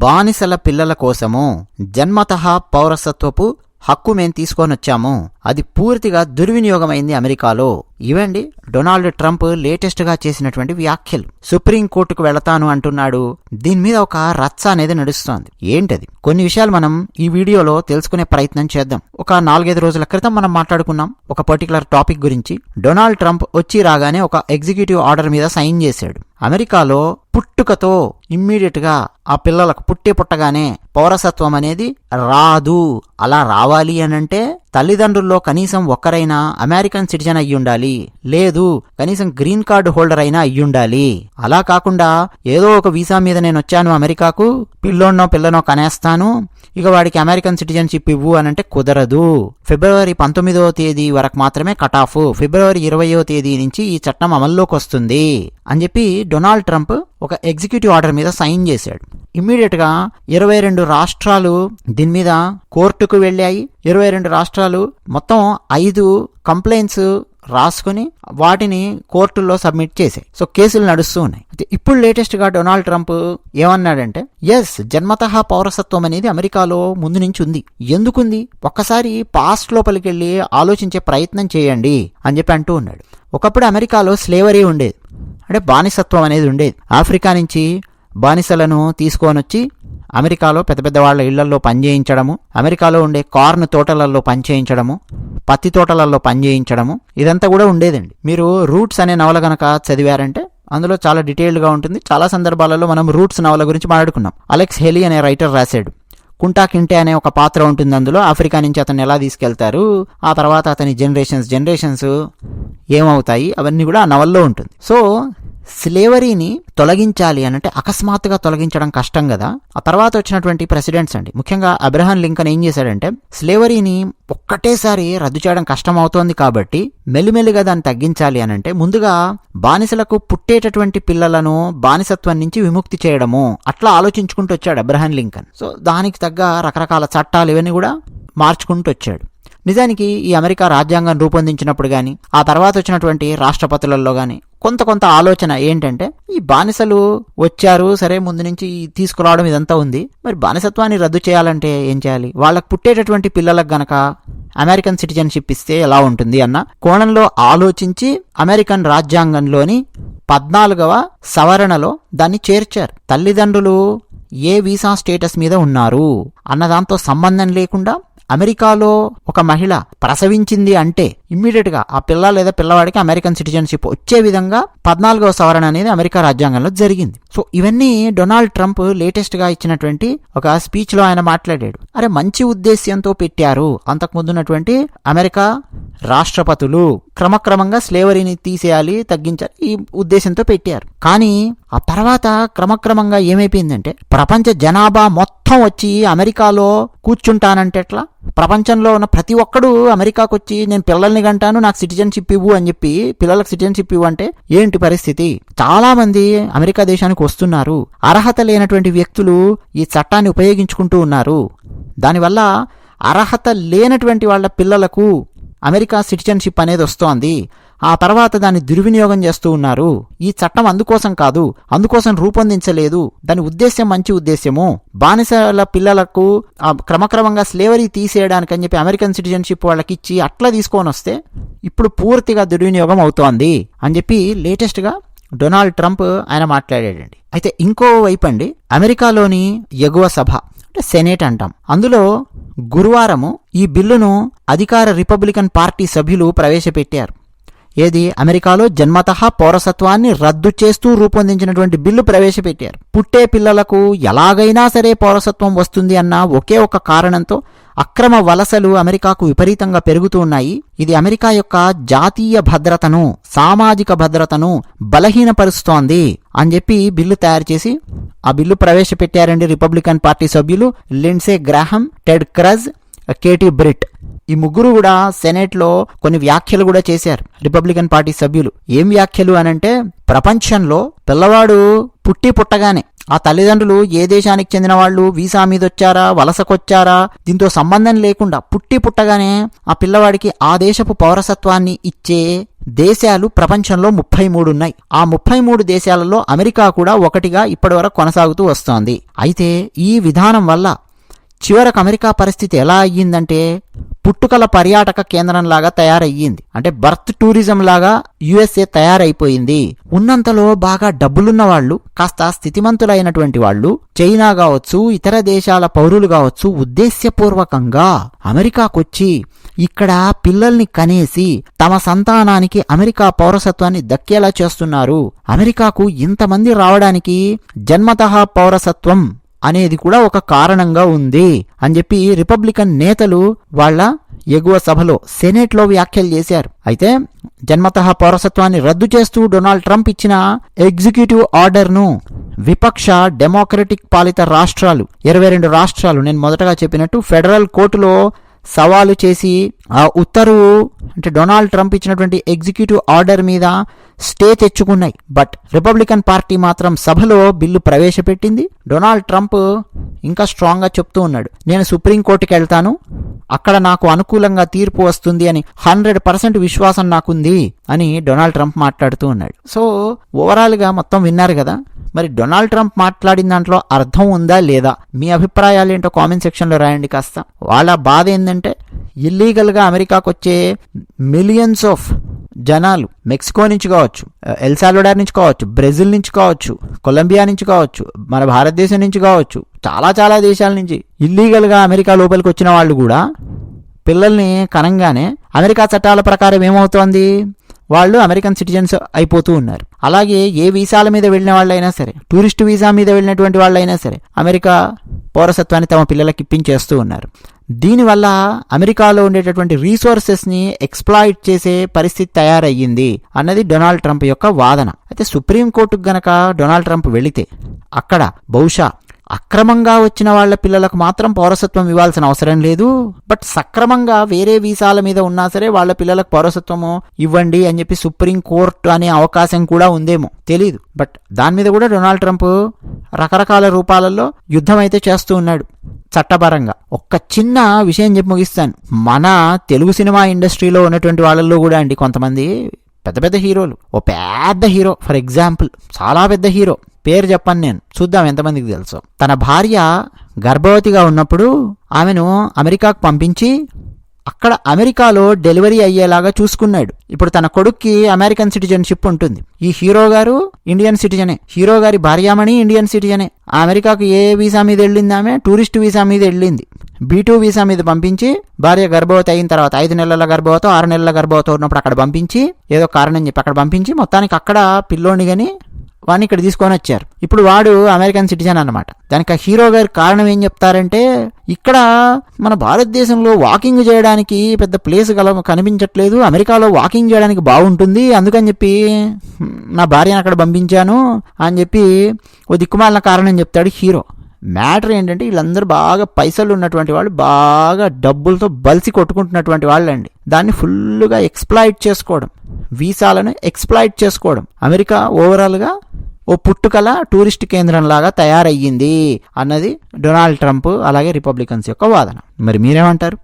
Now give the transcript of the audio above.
బానిసల పిల్లల కోసము జన్మతః పౌరసత్వపు హక్కు మేం తీసుకొనొచ్చాము, అది పూర్తిగా దుర్వినియోగమైంది అమెరికాలో. ఇవండి డొనాల్డ్ ట్రంప్ లేటెస్ట్ గా చేసినటువంటి వ్యాఖ్యలు. సుప్రీంకోర్టుకు వెళతాను అంటున్నాడు. దీని మీద ఒక రచ్చ అనేది నడుస్తోంది. ఏంటది? కొన్ని విషయాలు మనం ఈ వీడియోలో తెలుసుకునే ప్రయత్నం చేద్దాం. ఒక 4-5 రోజుల క్రితం మనం మాట్లాడుకున్నాం ఒక పర్టికులర్ టాపిక్ గురించి. డొనాల్డ్ ట్రంప్ వచ్చి రాగానే ఒక ఎగ్జిక్యూటివ్ ఆర్డర్ మీద సైన్ చేశాడు. అమెరికాలో పుట్టుకతో ఇమ్మీడియట్ గా ఆ పిల్లలకు పుట్టగానే పౌరసత్వం అనేది రాదు. అలా రావాలి అనంటే తల్లిదండ్రుల్లో కనీసం ఒక్కరైనా అమెరికన్ సిటిజన్ అయ్యుండాలి, లేదు కనీసం గ్రీన్ కార్డు హోల్డర్ అయినా అయ్యుండాలి. అలా కాకుండా ఏదో ఒక వీసా మీద నేను వచ్చాను అమెరికాకు, పిల్లోన్నో పిల్లనో కనేస్తాను, ఇక వాడికి అమెరికన్ సిటిజన్షిప్ ఇవ్వు అనంటే కుదరదు. ఫిబ్రవరి 19వ తేదీ వరకు మాత్రమే కట్ ఆఫ్, ఫిబ్రవరి 20వ తేదీ నుంచి ఈ చట్టం అమల్లోకి వస్తుంది అని చెప్పి డొనాల్డ్ ట్రంప్ ఒక ఎగ్జిక్యూటివ్ ఆర్డర్ మీద సైన్ చేశాడు. ఇమ్మీడియట్ గా 22 రాష్ట్రాలు దీని మీద కోర్టుకు వెళ్ళాయి. 22 రాష్ట్రాలు మొత్తం 5 కంప్లైంట్స్ రాసుకుని వాటిని కోర్టుల్లో సబ్మిట్ చేశాయి. సో కేసులు నడుస్తూ ఉన్నాయి. ఇప్పుడు లేటెస్ట్ గా డొనాల్డ్ ట్రంప్ ఏమన్నాడంటే, ఎస్ జన్మతః పౌరసత్వం అనేది అమెరికాలో ముందు నుంచి ఉంది. ఎందుకుంది? ఒక్కసారి పాస్ట్ లోపలికి వెళ్ళి ఆలోచించే ప్రయత్నం చేయండి అని చెప్పి అంటూ ఉన్నాడు. ఒకప్పుడు అమెరికాలో స్లేవరీ ఉండేది, అంటే బానిసత్వం అనేది ఉండేది. ఆఫ్రికా నుంచి బానిసలను తీసుకొని వచ్చి అమెరికాలో పెద్ద పెద్ద వాళ్ళ ఇళ్లలో పనిచేయించడము, అమెరికాలో ఉండే కార్న్ తోటలలో పనిచేయించడము, పత్తి తోటలలో పనిచేయించడము, ఇదంతా కూడా ఉండేదండి. మీరు రూట్స్ అనే నవల గనక చదివారంటే అందులో చాలా డీటెయిల్డ్గా ఉంటుంది. చాలా సందర్భాలలో మనం రూట్స్ నవల గురించి మాట్లాడుకున్నాం. అలెక్స్ హెలీ అనే రైటర్ రాశాడు. కుంటా కింటే అనే ఒక పాత్ర ఉంటుంది అందులో. ఆఫ్రికా నుంచి అతన్ని ఎలా తీసుకెళ్తారు, ఆ తర్వాత అతని జనరేషన్స్ ఏమవుతాయి, అవన్నీ కూడా ఆ నవల్లో ఉంటుంది. సో స్లేవరీని తొలగించాలి అనంటే అకస్మాత్తుగా తొలగించడం కష్టం కదా. ఆ తర్వాత వచ్చినటువంటి ప్రెసిడెంట్స్ అండి, ముఖ్యంగా అబ్రహాం లింకన్ ఏం చేశాడంటే, స్లేవరీని ఒక్కటేసారి రద్దు చేయడం కష్టం అవుతోంది కాబట్టి మెల్లిమెల్లిగా దాన్ని తగ్గించాలి అనంటే ముందుగా బానిసలకు పుట్టేటటువంటి పిల్లలను బానిసత్వం నుంచి విముక్తి చేయడము, అట్లా ఆలోచించుకుంటూ వచ్చాడు అబ్రహాం లింకన్. సో దానికి తగ్గ రకరకాల చట్టాలు ఇవన్నీ కూడా మార్చుకుంటూ వచ్చాడు. నిజానికి ఈ అమెరికా రాజ్యాంగం రూపొందించినప్పుడు కానీ ఆ తర్వాత వచ్చినటువంటి రాష్ట్రపతులలో కానీ కొంత ఆలోచన ఏంటంటే, ఈ బానిసలు వచ్చారు సరే, ముందు నుంచి తీసుకురావడం ఇదంతా ఉంది, మరి బానిసత్వాన్ని రద్దు చేయాలంటే ఏం చేయాలి, వాళ్ళకు పుట్టేటటువంటి పిల్లలకు గనక అమెరికన్ సిటిజన్షిప్ ఇస్తే ఎలా ఉంటుంది అన్న కోణంలో ఆలోచించి అమెరికన్ రాజ్యాంగంలోని 14వ సవరణలో దాన్ని చేర్చారు. తల్లిదండ్రులు ఏ వీసా స్టేటస్ మీద ఉన్నారు అన్నదాంతో సంబంధం లేకుండా అమెరికాలో ఒక మహిళ ప్రసవించింది అంటే ఇమ్మీడియట్ గా ఆ పిల్ల లేదా పిల్లవాడికి అమెరికన్ సిటిజన్షిప్ వచ్చే విధంగా 14వ సవరణ అనేది అమెరికా రాజ్యాంగంలో జరిగింది. సో ఇవన్నీ డొనాల్డ్ ట్రంప్ లేటెస్ట్ గా ఇచ్చినటువంటి ఒక స్పీచ్ లో ఆయన మాట్లాడాడు. అరే మంచి ఉద్దేశ్యంతో పెట్టారు. అంతకుముందున్నటువంటి అమెరికా రాష్ట్రపతులు క్రమక్రమంగా స్లేవరీని తీసేయాలి, తగ్గించాలి, ఈ ఉద్దేశంతో పెట్టారు. కానీ ఆ తర్వాత క్రమక్రమంగా ఏమైపోయిందంటే, ప్రపంచ జనాభా మొత్తం వచ్చి అమెరికాలో కూర్చుంటానంటే ఎట్లా? ప్రపంచంలో ఉన్న ప్రతి ఒక్కడు అమెరికాకు వచ్చి నేను పిల్లల్ని కంటాను, నాకు సిటిజన్షిప్ ఇవ్వు అని చెప్పి పిల్లలకు సిటిజన్షిప్ ఇవ్వు అంటే ఏంటి పరిస్థితి? చాలా మంది అమెరికా దేశానికి వస్తున్నారు. అర్హత లేనటువంటి వ్యక్తులు ఈ చట్టాన్ని ఉపయోగించుకుంటూ ఉన్నారు. దానివల్ల అర్హత లేనటువంటి వాళ్ళ పిల్లలకు అమెరికా సిటిజన్షిప్ అనేది వస్తోంది. ఆ తర్వాత దాన్ని దుర్వినియోగం చేస్తూ ఉన్నారు. ఈ చట్టం అందుకోసం కాదు, అందుకోసం రూపొందించలేదు. దాని ఉద్దేశ్యం మంచి ఉద్దేశ్యము. బానిసల పిల్లలకు క్రమక్రమంగా స్లేవరీ తీసేయడానికి అని చెప్పి అమెరికన్ సిటిజన్షిప్ వాళ్ళకి ఇచ్చి అట్లా తీసుకొని వస్తే ఇప్పుడు పూర్తిగా దుర్వినియోగం అవుతోంది అని చెప్పి లేటెస్ట్ గా డొనాల్డ్ ట్రంప్ ఆయన మాట్లాడాడండి. అయితే ఇంకో వైపు అండి, అమెరికాలోని ఎగువ సభ అంటే సెనేట్ అంటాం, అందులో గురువారము ఈ బిల్లును అధికార రిపబ్లికన్ పార్టీ సభ్యులు ప్రవేశపెట్టారు. ఏది? అమెరికాలో జన్మతః పౌరసత్వాన్ని రద్దు చేస్తూ రూపొందించినటువంటి బిల్లు ప్రవేశపెట్టారు. పుట్టే పిల్లలకు ఎలాగైనా సరే పౌరసత్వం వస్తుంది అన్న ఒకే ఒక కారణంతో అక్రమ వలసలు అమెరికాకు విపరీతంగా పెరుగుతూ ఉన్నాయి. ఇది అమెరికా యొక్క జాతీయ భద్రతను, సామాజిక భద్రతను బలహీనపరుస్తోంది అని చెప్పి బిల్లు తయారు చేసి ఆ బిల్లు ప్రవేశపెట్టారండి రిపబ్లికన్ పార్టీ సభ్యులు Lindsey Graham, Ted Cruz, Katie Britt. ఈ ముగ్గురు కూడా సెనేట్ లో కొన్ని వ్యాఖ్యలు కూడా చేశారు రిపబ్లికన్ పార్టీ సభ్యులు. ఏం వ్యాఖ్యలు అనంటే, ప్రపంచంలో పిల్లవాడు పుట్టగానే ఆ తల్లిదండ్రులు ఏ దేశానికి చెందిన వాళ్ళు, వీసా మీద వచ్చారా, వలసకొచ్చారా, దీంతో సంబంధం లేకుండా పుట్టగానే ఆ పిల్లవాడికి ఆ దేశపు పౌరసత్వాన్ని ఇచ్చే దేశాలు ప్రపంచంలో 33 ఉన్నాయి. ఆ 33 దేశాలలో అమెరికా కూడా ఒకటిగా ఇప్పటివరకు కొనసాగుతూ వస్తోంది. అయితే ఈ విధానం వల్ల చివరకు అమెరికా పరిస్థితి ఎలా అయ్యిందంటే పుట్టుకల పర్యాటక కేంద్రంలాగా తయారయ్యింది. అంటే బర్త్ టూరిజం లాగా యుఎస్ఏ తయారైపోయింది. ఉన్నంతలో బాగా డబ్బులున్న వాళ్ళు, కాస్త స్థితిమంతులైనటువంటి వాళ్ళు, చైనా కావచ్చు, ఇతర దేశాల పౌరులు కావచ్చు, ఉద్దేశ్యపూర్వకంగా అమెరికాకొచ్చి ఇక్కడ పిల్లల్ని కనేసి తమ సంతానానికి అమెరికా పౌరసత్వాన్ని దక్కేలా చేస్తున్నారు. అమెరికాకు ఇంతమంది రావడానికి జన్మతః పౌరసత్వం అనేది కూడా ఒక కారణంగా ఉంది అని చెప్పి రిపబ్లికన్ నేతలు వాళ్ళ ఎగువ సభలో, సెనేట్లో వ్యాఖ్యలు చేశారు. అయితే జన్మతః పౌరసత్వాన్ని రద్దు చేస్తూ డొనాల్డ్ ట్రంప్ ఇచ్చిన ఎగ్జిక్యూటివ్ ఆర్డర్ను విపక్ష డెమోక్రటిక్ పాలిత రాష్ట్రాలు 22 రాష్ట్రాలు నేను మొదటగా చెప్పినట్టు ఫెడరల్ కోర్టులో సవాలు చేసి ఆ ఉత్తర్వు అంటే డొనాల్డ్ ట్రంప్ ఇచ్చినటువంటి ఎగ్జిక్యూటివ్ ఆర్డర్ మీద స్టే తెచ్చుకున్నాయి. బట్ రిపబ్లికన్ పార్టీ మాత్రం సభలో బిల్లు ప్రవేశపెట్టింది. డొనాల్డ్ ట్రంప్ ఇంకా స్ట్రాంగ్గా చెప్తూ ఉన్నాడు, నేను సుప్రీంకోర్టుకి వెళ్తాను, అక్కడ నాకు అనుకూలంగా తీర్పు వస్తుంది అని 100% విశ్వాసం నాకుంది అని డొనాల్డ్ ట్రంప్ మాట్లాడుతూ ఉన్నాడు. సో ఓవరాల్గా మొత్తం విన్నారు కదా. మరి డొనాల్డ్ ట్రంప్ మాట్లాడిన దాంట్లో అర్థం ఉందా లేదా? మీ అభిప్రాయాలు ఏంటో కామెంట్ సెక్షన్లో రాయండి కాస్త. వాళ్ళ బాధ ఏంటంటే ఇల్లీగల్గా అమెరికాకు వచ్చే మిలియన్స్ ఆఫ్ జనాలు మెక్సికో నుంచి కావచ్చు, ఎల్ సాల్వడార్ నుంచి కావచ్చు, బ్రెజిల్ నుంచి కావచ్చు, కొలంబియా నుంచి కావచ్చు, మన భారతదేశం నుంచి కావచ్చు, చాలా చాలా దేశాల నుంచి ఇల్లీగల్గా అమెరికా లోపలికి వచ్చిన వాళ్ళు కూడా పిల్లల్ని కనంగానే అమెరికా చట్టాల ప్రకారం ఏమవుతోంది, వాళ్ళు అమెరికన్ సిటిజన్స్ అయిపోతూ ఉన్నారు. అలాగే ఏ వీసాల మీద వెళ్ళిన వాళ్ళైనా సరే, టూరిస్ట్ వీసా మీద వెళ్ళినటువంటి వాళ్ళైనా సరే అమెరికా పౌరసత్వాన్ని తమ పిల్లలకి ఇప్పించేస్తూ ఉన్నారు. దీనివల్ల అమెరికాలో ఉండేటటువంటి రీసోర్సెస్ని ఎక్స్ప్లాయిట్ చేసే పరిస్థితి తయారయ్యింది అన్నది డొనాల్డ్ ట్రంప్ యొక్క వాదన. అయితే సుప్రీంకోర్టుకు గనక డొనాల్డ్ ట్రంప్ వెళితే అక్కడ బహుశా అక్రమంగా వచ్చిన వాళ్ళ పిల్లలకు మాత్రం పౌరసత్వం ఇవ్వాల్సిన అవసరం లేదు, బట్ సక్రమంగా వేరే వీసాల మీద ఉన్నా సరే వాళ్ళ పిల్లలకు పౌరసత్వము ఇవ్వండి అని చెప్పి సుప్రీంకోర్టు అనే అవకాశం కూడా ఉందేమో తెలీదు. బట్ దాని మీద కూడా డొనాల్డ్ ట్రంప్ రకరకాల రూపాలలో యుద్ధం అయితే చేస్తూ ఉన్నాడు చట్టపరంగా. ఒక్క చిన్న విషయం చెప్పి ముగిస్తాను. మన తెలుగు సినిమా ఇండస్ట్రీలో ఉన్నటువంటి వాళ్ళల్లో కూడా అండి కొంతమంది పెద్ద పెద్ద హీరోలు, ఓ పెద్ద హీరో ఫర్ ఎగ్జాంపుల్, చాలా పెద్ద హీరో, పేరు చెప్పను నేను, చూద్దాం ఎంతమందికి తెలుసు. తన భార్య గర్భవతిగా ఉన్నప్పుడు ఆమెను అమెరికాకు పంపించి అక్కడ అమెరికాలో డెలివరీ అయ్యేలాగా చూసుకున్నాడు. ఇప్పుడు తన కొడుక్కి అమెరికన్ సిటిజన్షిప్ ఉంటుంది. ఈ హీరో గారు ఇండియన్ సిటిజనే, హీరో గారి భార్యామణి ఇండియన్ సిటిజనే. ఆ అమెరికాకు ఏ వీసా మీద వెళ్ళింది? ఆమె టూరిస్ట్ వీసా మీద వెళ్ళింది. B2 వీసా మీద పంపించి భార్య గర్భవతి అయిన తర్వాత 5 నెలల గర్భవతో 6 నెలల గర్భవతో ఉన్నప్పుడు అక్కడ పంపించి, ఏదో కారణం చెప్పి అక్కడ పంపించి మొత్తానికి అక్కడ పిల్లోని గని వాడిని ఇక్కడ తీసుకొని వచ్చారు. ఇప్పుడు వాడు అమెరికన్ సిటిజన్ అన్నమాట. దానికి ఆ హీరో గారి కారణం ఏం చెప్తారంటే, ఇక్కడ మన భారతదేశంలో వాకింగ్ చేయడానికి పెద్ద ప్లేస్ కనిపించట్లేదు, అమెరికాలో వాకింగ్ చేయడానికి బాగుంటుంది, అందుకని చెప్పి నా భార్యను అక్కడ పంపించాను అని చెప్పి ఓ దిక్కుమాలిన కారణం చెప్తాడు హీరో. మ్యాటర్ ఏంటంటే వీళ్ళందరూ బాగా పైసలు ఉన్నటువంటి వాళ్ళు, బాగా డబ్బులతో బలిసి కొట్టుకుంటున్నటువంటి వాళ్ళు అండి. దాన్ని ఫుల్గా ఎక్స్ప్లాయిట్ చేసుకోవడం, వీసాలను ఎక్స్ప్లాయిట్ చేసుకోవడం అమెరికా ఓవరాల్గా ఓ పుట్టుకల టూరిస్ట్ కేంద్రం లాగా తయారయ్యింది అన్నది డొనాల్డ్ ట్రంప్ అలాగే రిపబ్లికన్స్ యొక్క వాదన. మరి మీరేమంటారు?